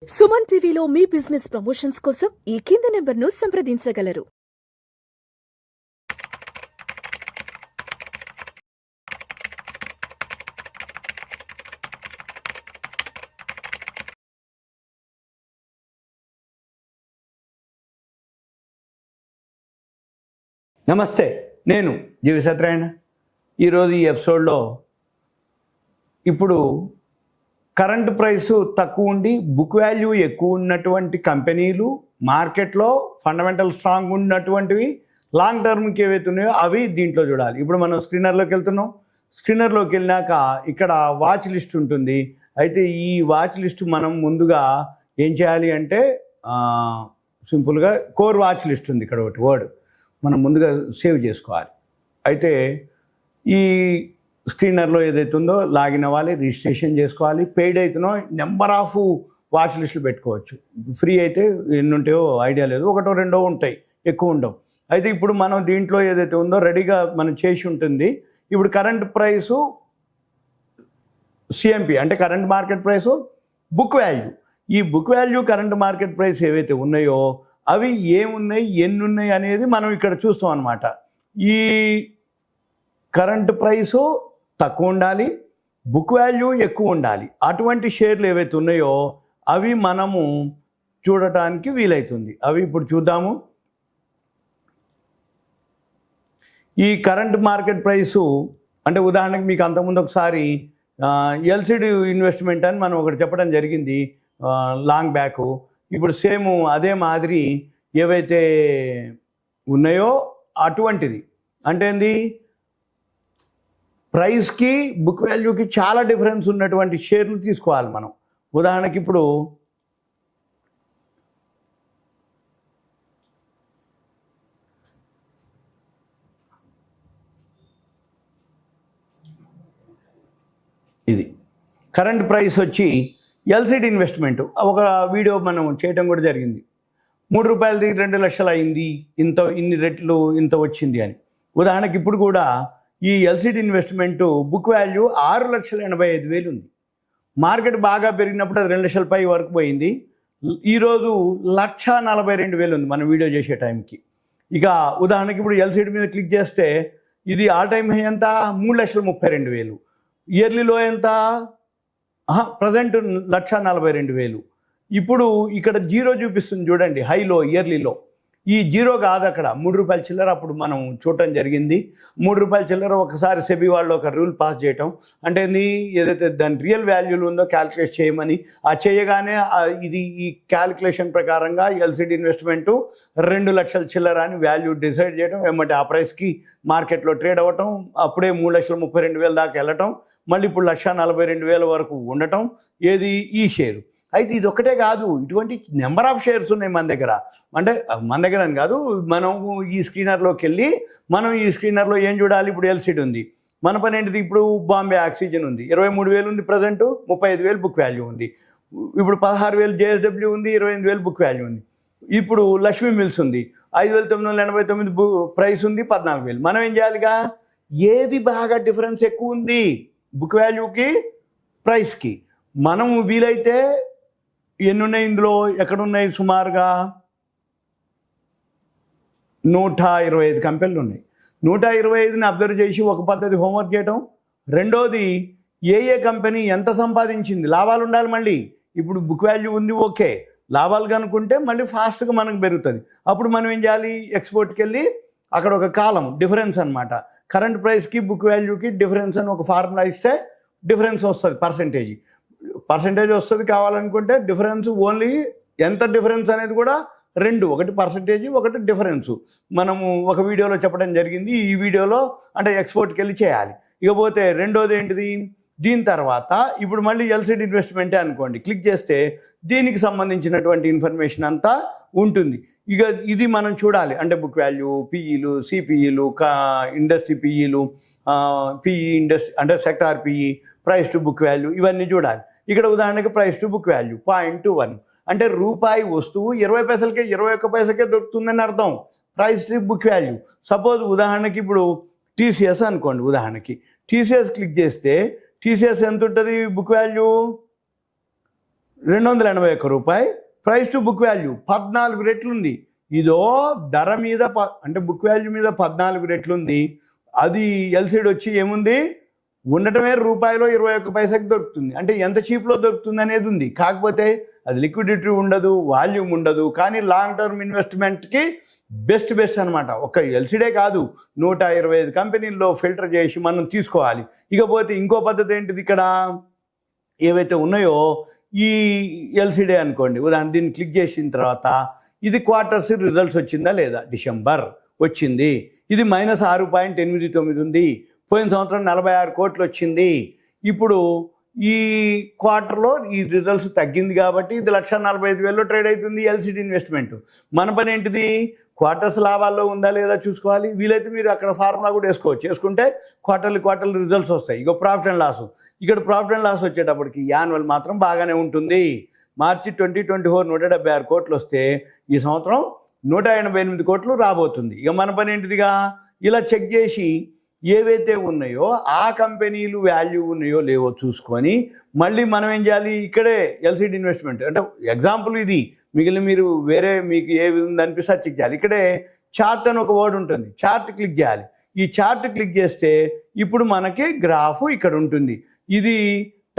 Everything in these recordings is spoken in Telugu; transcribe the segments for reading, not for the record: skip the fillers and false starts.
సుమన్ టీవీలో మీ బిజినెస్ ప్రమోషన్స్ కోసం ఈ కింది నెంబర్ను సంప్రదించగలరు. నమస్తే, నేను జీవి సత్యనారాయణ. ఈరోజు ఈ ఎపిసోడ్లో ఇప్పుడు కరెంట్ ప్రైసు తక్కువ ఉండి బుక్ వాల్యూ ఎక్కువ ఉన్నటువంటి కంపెనీలు, మార్కెట్లో ఫండమెంటల్ స్ట్రాంగ్ ఉన్నటువంటివి, లాంగ్ టర్మ్కి ఏవైతే ఉన్నాయో అవి దీంట్లో చూడాలి. ఇప్పుడు మనం స్క్రీనర్లోకి వెళ్తున్నాం. స్క్రీనర్లోకి వెళ్ళినాక ఇక్కడ వాచ్ లిస్ట్ ఉంటుంది. అయితే ఈ వాచ్ లిస్ట్ మనం ముందుగా ఏం చేయాలి అంటే సింపుల్గా కోర్ వాచ్ లిస్ట్ ఉంది ఇక్కడ ఒకటి వర్డ్ మనం ముందుగా సేవ్ చేసుకోవాలి. అయితే ఈ స్క్రీనర్లో ఏదైతే ఉందో లాగిన్ అవ్వాలి, రిజిస్ట్రేషన్ చేసుకోవాలి. పెయిడ్ అయితేనో నెంబర్ ఆఫ్ వాచ్ లిస్టులు పెట్టుకోవచ్చు. ఫ్రీ అయితే ఎన్ని ఉంటాయో ఐడియా లేదు, ఒకటో రెండో ఉంటాయి, ఎక్కువ ఉండవు. అయితే ఇప్పుడు మనం దీంట్లో ఏదైతే ఉందో రెడీగా మనం చేసి ఉంటుంది. ఇప్పుడు కరెంట్ ప్రైసు సిఎంపి అంటే current market price, book value. ఈ book value current market price ఏవైతే ఉన్నాయో అవి ఏమున్నాయి, ఎన్ని ఉన్నాయి అనేది మనం ఇక్కడ చూస్తాం అన్నమాట. ఈ కరెంట్ ప్రైసు తక్కువ ఉండాలి, బుక్ వాల్యూ ఎక్కువ ఉండాలి. అటువంటి షేర్లు ఏవైతే ఉన్నాయో అవి మనము చూడటానికి వీలవుతుంది. అవి ఇప్పుడు చూద్దాము. ఈ కరెంట్ మార్కెట్ ప్రైసు అంటే ఉదాహరణకి మీకు అంతకుముందు ఒకసారి ఎల్సిడి ఇన్వెస్ట్మెంట్ అని మనం ఒకటి చెప్పడం జరిగింది లాంగ్ బ్యాక్. ఇప్పుడు సేమ్ అదే మాదిరి ఏవైతే ఉన్నాయో అటువంటిది. అంటే ఏంది, ప్రైస్కి బుక్ వాల్యూకి చాలా డిఫరెన్స్ ఉన్నటువంటి షేర్లు తీసుకోవాలి మనం. ఉదాహరణకి ఇప్పుడు ఇది కరెంట్ ప్రైస్ వచ్చి ఎల్సిడి ఇన్వెస్ట్మెంట్ ఒక వీడియో మనం చేయడం కూడా జరిగింది. 3 రూపాయలది 2 లక్షలు అయింది, ఇన్ని రెట్లు ఇంత వచ్చింది అని. ఉదాహరణకి ఇప్పుడు కూడా ఈ ఎల్సిడి ఇన్వెస్ట్మెంట్ బుక్ వాల్యూ 6,85,000 ఉంది. మార్కెట్ బాగా పెరిగినప్పుడు అది 2 లక్షల పై వరకు పోయింది. ఈరోజు 1,42,000 ఉంది మనం వీడియో చేసే టైంకి. ఇక ఉదాహరణకి ఇప్పుడు ఎల్సిడి మీద క్లిక్ చేస్తే ఇది ఆల్ టైమ్ హై ఎంత, 3,32,000. ఇయర్లీలో ఎంత, ప్రజెంట్ 1,42,000. ఇప్పుడు ఇక్కడ జీరో చూపిస్తుంది చూడండి, హైలో ఇయర్లీలో. ఈ జీరో కాదు, అక్కడ 3 రూపాయల చిల్లర అప్పుడు మనం చూడటం జరిగింది. 3 రూపాయల చిల్లర ఒకసారి సెబీ వాళ్ళు ఒక రూల్ పాస్ చేయటం అంటే ఏదైతే దాని రియల్ వాల్యూలు ఉందో క్యాలిక్యులేట్ చేయమని, ఆ చేయగానే ఇది ఈ క్యాలిక్యులేషన్ ప్రకారంగా ఎల్సిడి ఇన్వెస్ట్మెంటు 2 లక్షల చిల్లర అని వాల్యూ డిసైడ్ చేయడం, ఏమంటే ఆ ప్రైస్కి మార్కెట్లో ట్రేడ్ అవ్వటం, అప్పుడే 3,32,000 దాకా వెళ్ళటం, మళ్ళీ ఇప్పుడు 1,42,000 వరకు ఉండటం. ఏది ఈ షేరు. అయితే ఇది ఒక్కటే కాదు, ఇటువంటి నెంబర్ ఆఫ్ షేర్స్ ఉన్నాయి మన దగ్గర. అంటే మన దగ్గర అని కాదు, మనం ఈ స్క్రీనర్లోకి వెళ్ళి మనం ఈ స్క్రీనర్లో ఏం చూడాలి. ఇప్పుడు ఎల్సిడి ఉంది, మన పని ఏంటిది, ఇప్పుడు బాంబే ఆక్సిజన్ ఉంది, 23,000 ఉంది ప్రజెంట్, 35,000 బుక్ వాల్యూ ఉంది. ఇప్పుడు 16,000 జేఎస్డబ్ల్యూ ఉంది, 28,000 బుక్ వాల్యూ ఉంది. ఇప్పుడు లక్ష్మీ మిల్స్ ఉంది, 5,989 ప్రైస్ ఉంది, 14,000. మనం ఏం చేయాలిగా, ఏది బాగా డిఫరెన్స్ ఎక్కువ ఉంది బుక్ వాల్యూకి ప్రైస్కి, మనం వీలైతే ఎన్ని ఉన్నాయి ఇందులో, ఎక్కడున్నాయి, సుమారుగా 125 కంపెనీలు ఉన్నాయి. 125ని అబ్జర్వ్ చేసి ఒక పద్ధతి హోంవర్క్ చేయటం. రెండోది ఏ కంపెనీ ఎంత సంపాదించింది, లాభాలు ఉండాలి. మళ్ళీ ఇప్పుడు బుక్ వాల్యూ ఉంది, ఓకే, లాభాలు కనుక్కుంటే మళ్ళీ ఫాస్ట్గా మనకు పెరుగుతుంది. అప్పుడు మనం ఏం చేయాలి, ఎక్స్పోర్ట్కి వెళ్ళి అక్కడ ఒక కాలం డిఫరెన్స్ అనమాట, కరెంట్ ప్రైస్కి బుక్ వాల్యూకి డిఫరెన్స్ అని ఒక ఫార్ములా ఇస్తే డిఫరెన్స్ వస్తుంది, పర్సంటేజ్ వస్తుంది. కావాలనుకుంటే డిఫరెన్స్ ఓన్లీ ఎంత డిఫరెన్స్ అనేది కూడా 2, ఒకటి పర్సంటేజ్, ఒకటి డిఫరెన్సు మనము ఒక వీడియోలో చెప్పడం జరిగింది. ఈ వీడియోలో అంటే ఎక్స్పోర్ట్కి వెళ్ళి చేయాలి. ఇకపోతే రెండోది ఏంటిది, దీని తర్వాత ఇప్పుడు మళ్ళీ ఎల్సిడి ఇన్వెస్ట్మెంటే అనుకోండి, క్లిక్ చేస్తే దీనికి సంబంధించినటువంటి ఇన్ఫర్మేషన్ అంతా ఉంటుంది. ఇక ఇది మనం చూడాలి, అంటే బుక్ వాల్యూ, పిఈలు, సిపిఈలు, ఇండస్ట్రీ పిఈలు, పిఈ ఇండస్ట్రీ అంటే sector PE, price to book value, ఇవన్నీ చూడాలి. ఇక్కడ ఉదాహరణకి ప్రైస్ టు బుక్ వాల్యూ 0.21 అంటే రూపాయి వస్తువు 20 పైసలకే 21 పైసలకే దొరుకుతుందని అర్థం, price to book value. Suppose ఉదాహరణకి ఇప్పుడు టీసీఎస్ అనుకోండి, ఉదాహరణకి టీసీఎస్ క్లిక్ చేస్తే టీసీఎస్ ఎంత ఉంటుంది బుక్ వాల్యూ, రూ. 281. ప్రైస్ టు బుక్ వాల్యూ 14 రెట్లు ఉంది. ఇదో ధర మీద అంటే బుక్ వాల్యూ మీద 14 రెట్లు ఉంది. అది ఎల్సీడీ వచ్చి ఏముంది, ఉండటమే ₹1.21 దొరుకుతుంది. అంటే ఎంత చీప్లో దొరుకుతుంది అనేది ఉంది. కాకపోతే అది లిక్విడిటీ ఉండదు, వాల్యూమ్ ఉండదు. కానీ లాంగ్ టర్మ్ ఇన్వెస్ట్మెంట్కి బెస్ట్ అనమాట. ఒక ఎల్సీడే కాదు, 125 కంపెనీల్లో ఫిల్టర్ చేసి మనం తీసుకోవాలి. ఇకపోతే ఇంకో పద్ధతి ఏంటిది, ఇక్కడ ఏవైతే ఉన్నాయో ఈ ఎల్సీడే అనుకోండి, ఉదాహరణ దీన్ని క్లిక్ చేసిన తర్వాత ఇది క్వార్టర్స్ రిజల్ట్స్ వచ్చిందా లేదా, డిసెంబర్ వచ్చింది. ఇది -6.89 ఉంది. పోయిన సంవత్సరం 46 కోట్లు వచ్చింది. ఇప్పుడు ఈ క్వార్టర్లో ఈ రిజల్ట్స్ తగ్గింది కాబట్టి ఇది 1,45,000లో ట్రేడ్ అవుతుంది ఎల్సీడీ ఇన్వెస్ట్మెంట్. మన పని ఏంటిది, క్వార్టర్స్ లాభాల్లో ఉందా లేదా చూసుకోవాలి. వీలైతే మీరు అక్కడ ఫార్ములా కూడా వేసుకోవచ్చు. వేసుకుంటే క్వార్టర్లీ రిజల్ట్స్ వస్తాయి. ఇక ప్రాఫిట్ అండ్ లాస్, ఇక్కడ ప్రాఫిట్ అండ్ లాస్ వచ్చేటప్పటికి యాన్యువల్ మాత్రం బాగానే ఉంటుంది. మార్చి 2024 176 కోట్లు వస్తే ఈ సంవత్సరం 188 కోట్లు రాబోతుంది. ఇక మన పని ఏంటిదిగా, ఇలా చెక్ చేసి ఏవైతే ఉన్నాయో ఆ కంపెనీలు వాల్యూ ఉన్నాయో లేవో చూసుకొని మళ్ళీ మనం ఏం చేయాలి, ఇక్కడే ఎల్సీడీ ఇన్వెస్ట్మెంట్ అంటే ఎగ్జాంపుల్ ఇది, మిగిలిన మీరు వేరే మీకు ఏ విధంగా అనిపిస్తే చెక్ చేయాలి. ఇక్కడే చార్ట్ అని ఒక వర్డ్ ఉంటుంది, చార్ట్ క్లిక్ చేయాలి. ఈ చార్ట్ క్లిక్ చేస్తే ఇప్పుడు మనకి గ్రాఫ్ ఇక్కడ ఉంటుంది. ఇది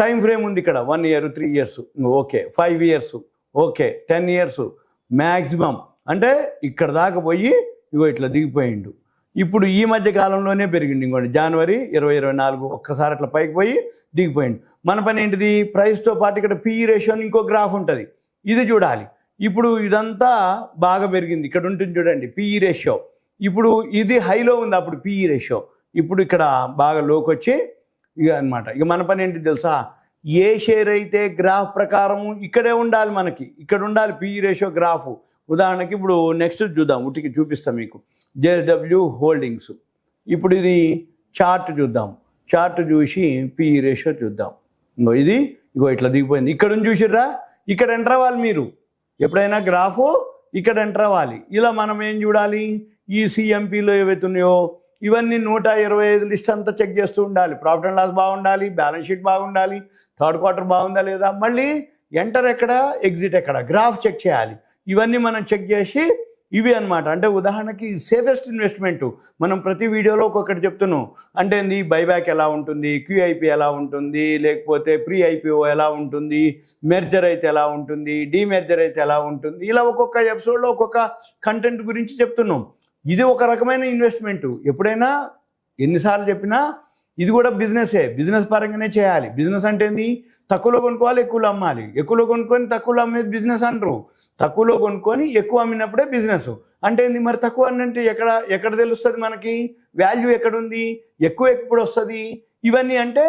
టైం ఫ్రేమ్ ఉంది ఇక్కడ, 1 year 3 years okay, 5 years okay, 10 years maximum. అంటే ఇక్కడ దాకా పోయి ఇగో ఇట్లా దిగిపోయిండు. ఇప్పుడు ఈ మధ్య కాలంలోనే పెరిగింది. ఇంకోటి జనవరి 2024 ఒక్కసారి అట్లా పైకి పోయి దిగిపోయింది. మన పని ఏంటిది, ప్రైస్తో పాటు ఇక్కడ పిఈ రేషియో అని ఇంకో గ్రాఫ్ ఉంటుంది, ఇది చూడాలి. ఇప్పుడు ఇదంతా బాగా పెరిగింది, ఇక్కడ ఉంటుంది చూడండి పిఈ రేషియో. ఇప్పుడు ఇది హైలో ఉంది అప్పుడు పిఈ రేషియో, ఇప్పుడు ఇక్కడ బాగా లోకి వచ్చి ఇక అనమాట. ఇక మన పని ఏంటి తెలుసా, ఏ షేర్ అయితే గ్రాఫ్ ప్రకారము ఇక్కడే ఉండాలి, మనకి ఇక్కడ ఉండాలి పిఈ రేషియో గ్రాఫ్. ఉదాహరణకి ఇప్పుడు నెక్స్ట్ చూద్దాం, ఉటికి చూపిస్తాం మీకు, జేఎస్డబ్ల్యూ హోల్డింగ్స్. ఇప్పుడు ఇది చార్ట్ చూద్దాం, చార్ట్ చూసి పిఈ రేషియో చూద్దాం. ఇగో ఇట్లా దిగిపోయింది. ఇక్కడ నుంచి చూసిర్రా, ఇక్కడ ఎంటర్ అవ్వాలి మీరు ఎప్పుడైనా గ్రాఫ్, ఇక్కడ ఎంటర్ అవ్వాలి. ఇలా మనం ఏం చూడాలి, ఈ సిఎంపీలో ఏవైతే ఉన్నాయో ఇవన్నీ 125 లిస్ట్ అంతా చెక్ చేస్తూ ఉండాలి. ప్రాఫిట్ అండ్ లాస్ బాగుండాలి, బ్యాలెన్స్ షీట్ బాగుండాలి, థర్డ్ క్వార్టర్ బాగుందా లేదా, మళ్ళీ ఎంటర్ ఎక్కడ, ఎగ్జిట్ ఎక్కడ, గ్రాఫ్ చెక్ చేయాలి. ఇవన్నీ మనం చెక్ చేసి ఇవి అనమాట. అంటే ఉదాహరణకి సేఫెస్ట్ ఇన్వెస్ట్మెంట్ మనం ప్రతి వీడియోలో ఒక్కొక్కటి చెప్తున్నాం. అంటే బైబ్యాక్ ఎలా ఉంటుంది, క్యూఐపి ఎలా ఉంటుంది, లేకపోతే ప్రీ ఐపీఓ ఎలా ఉంటుంది, మెర్జర్ అయితే ఎలా ఉంటుంది, డీమెర్జర్ అయితే ఎలా ఉంటుంది, ఇలా ఒక్కొక్క ఎపిసోడ్లో ఒక్కొక్క కంటెంట్ గురించి చెప్తున్నాం. ఇది ఒక రకమైన ఇన్వెస్ట్మెంట్. ఎప్పుడైనా ఎన్నిసార్లు చెప్పినా ఇది కూడా బిజినెసే, బిజినెస్ పరంగానే చేయాలి. బిజినెస్ అంటే ఏంది, తక్కువలో కొనుక్కోవాలి, ఎక్కువలో అమ్మాలి. ఎక్కువలో కొనుక్కొని తక్కువలో అమ్మేది బిజినెస్ అంటారు. తక్కువలో కొనుక్కొని ఎక్కువ అమ్మినప్పుడే బిజినెస్. అంటే ఏంది మరి, తక్కువ అంటే ఎక్కడ తెలుస్తుంది మనకి, వాల్యూ ఎక్కడుంది, ఎక్కువ ఎప్పుడు వస్తుంది, ఇవన్నీ అంటే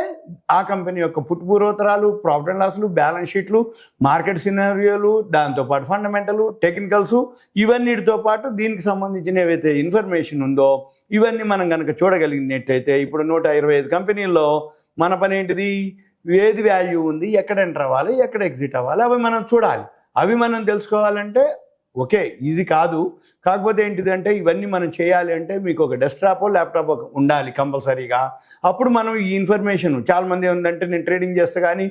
ఆ కంపెనీ యొక్క పుట్టుపూర్వోత్తరాలు, ప్రాఫిట్ అండ్ లాస్లు, బ్యాలెన్స్ షీట్లు, మార్కెట్ సినారియోలు, దాంతోపాటు ఫండమెంటల్, టెక్నికల్స్, ఇవన్నిటితో పాటు దీనికి సంబంధించిన ఏవైతే ఇన్ఫర్మేషన్ ఉందో ఇవన్నీ మనం కనుక చూడగలిగినట్టయితే ఇప్పుడు 125 కంపెనీల్లో మన పని ఏంటిది, ఏది వాల్యూ ఉంది, ఎక్కడ ఎంటర్ అవ్వాలి, ఎక్కడ ఎగ్జిట్ అవ్వాలి, అవి మనం చూడాలి. అవి మనం తెలుసుకోవాలంటే ఓకే ఇది కాదు. కాకపోతే ఏంటిది అంటే ఇవన్నీ మనం చేయాలి అంటే మీకు ఒక డెస్క్టాప్ ల్యాప్టాప్ ఉండాలి కంపల్సరీగా. అప్పుడు మనం ఈ ఇన్ఫర్మేషన్, చాలామంది ఏంటంటే నేను ట్రేడింగ్ చేస్తా కానీ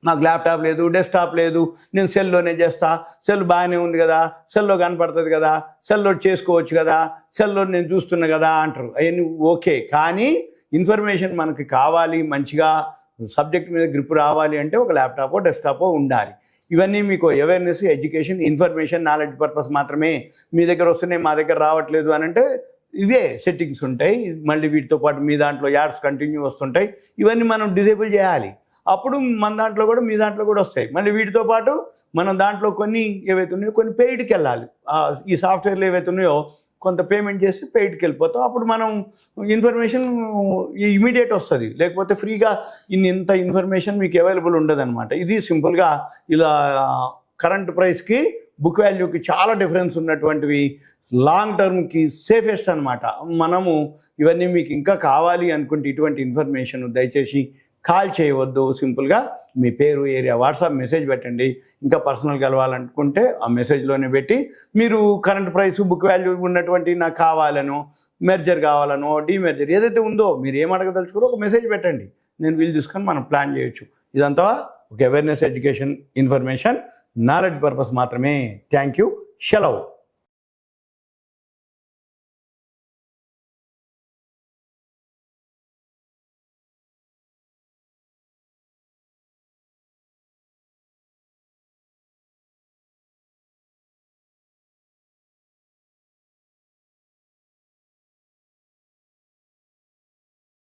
నాకు ల్యాప్టాప్ లేదు, డెస్క్టాప్ లేదు, నేను సెల్లోనే చేస్తా, సెల్ బాగానే ఉంది కదా, సెల్లో కనపడుతుంది కదా, సెల్లో చేసుకోవచ్చు కదా, సెల్లో నేను చూస్తున్నా కదా అంటారు. అవన్నీ ఓకే, కానీ ఇన్ఫర్మేషన్ మనకి కావాలి, మంచిగా సబ్జెక్ట్ మీద గ్రిప్ రావాలి అంటే ఒక ల్యాప్టాపో డెస్క్టాపో ఉండాలి. ఇవన్నీ మీకు awareness, education, information, knowledge purpose మాత్రమే. మీ దగ్గర వస్తున్నాయి మా దగ్గర రావట్లేదు అని అంటే ఇవే సెట్టింగ్స్ ఉంటాయి. మళ్ళీ వీటితో పాటు మీ దాంట్లో యాడ్స్ కంటిన్యూ వస్తుంటాయి. ఇవన్నీ మనం డిజేబుల్ చేయాలి. అప్పుడు మన దాంట్లో కూడా మీ దాంట్లో కూడా వస్తాయి. మళ్ళీ వీటితో పాటు మనం దాంట్లో కొన్ని ఏవైతే ఉన్నాయో కొన్ని పెయిడ్కి వెళ్ళాలి. ఈ సాఫ్ట్వేర్లు ఏవైతే ఉన్నాయో కొంత పేమెంట్ చేసి పెయిడ్కి వెళ్ళిపోతాం. అప్పుడు మనం ఇన్ఫర్మేషన్ ఇమీడియట్ వస్తుంది, లేకపోతే ఫ్రీగా ఇంత ఇన్ఫర్మేషన్ మీకు అవైలబుల్ ఉండదన్నమాట. ఇది సింపుల్గా ఇలా కరెంట్ ప్రైస్కి బుక్ వాల్యూకి చాలా డిఫరెన్స్ ఉన్నటువంటివి, లాంగ్ టర్మ్కి సేఫెస్ట్ అనమాట. మనము ఇవన్నీ మీకు ఇంకా కావాలి అనుకుంటే ఇటువంటి ఇన్ఫర్మేషన్ దయచేసి కాల్ చేయవద్దు. సింపుల్గా మీ పేరు, ఏరియా, వాట్సాప్ మెసేజ్ పెట్టండి. ఇంకా పర్సనల్ కలవాలనుకుంటే ఆ మెసేజ్లోనే పెట్టి మీరు కరెంట్ ప్రైస్, బుక్ వాల్యూ ఉన్నటువంటి నాకు కావాలనో, మెర్జర్ కావాలనో, డీమెర్జర్ ఏదైతే ఉందో మీరు ఏం అడగదలుచుకోరో ఒక మెసేజ్ పెట్టండి. నేను వీలు చూసుకొని మనం ప్లాన్ చేయొచ్చు. ఇదంతా ఒక awareness, education, information, knowledge purpose మాత్రమే. Thank you. సెలవు.